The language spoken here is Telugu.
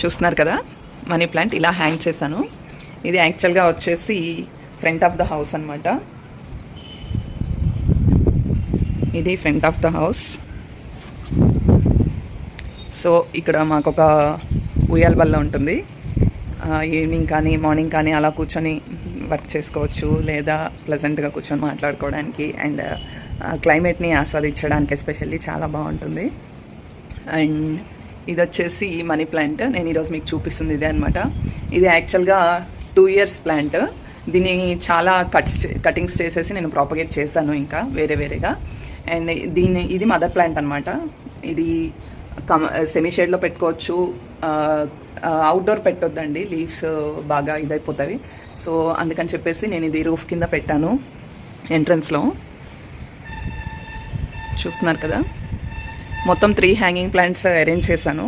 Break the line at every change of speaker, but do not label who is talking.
చూస్తున్నారు కదా, మనీ ప్లాంట్ ఇలా హ్యాంగ్ చేశాను. ఇది యాక్చువల్గా వచ్చేసి ఫ్రంట్ ఆఫ్ ద హౌస్ అనమాట. ఇది front of the house. So ఇక్కడ మాకు ఒక ఉయ్యాల బల్ల ఉంటుంది. ఈవినింగ్ కానీ మార్నింగ్ కానీ అలా కూర్చొని వర్క్ చేసుకోవచ్చు, లేదా ప్లెజెంట్గా కూర్చొని మాట్లాడుకోవడానికి అండ్ క్లైమేట్ని ఆస్వాదించడానికి ఎస్పెషల్లీ చాలా బాగుంటుంది. అండ్ ఇది వచ్చేసి మనీ ప్లాంట్. నేను ఈరోజు మీకు చూపిస్తుంది ఇదే అనమాట. ఇది యాక్చువల్గా 2 years ప్లాంట్. దీన్ని చాలా కటింగ్స్ చేసేసి నేను ప్రాపగేట్ చేశాను ఇంకా వేరేగా. అండ్ ఇది మదర్ ప్లాంట్ అనమాట. ఇది సెమీ షేడ్లో పెట్టుకోవచ్చు, అవుట్డోర్ పెట్టొద్దండి, లీవ్స్ బాగా ఇదైపోతాయి. సో అందుకని చెప్పేసి నేను ఇది రూఫ్ కింద పెట్టాను ఎంట్రన్స్లో. చూస్తున్నారు కదా, మొత్తం 3 హ్యాంగింగ్ ప్లాంట్స్ అరేంజ్ చేశాను.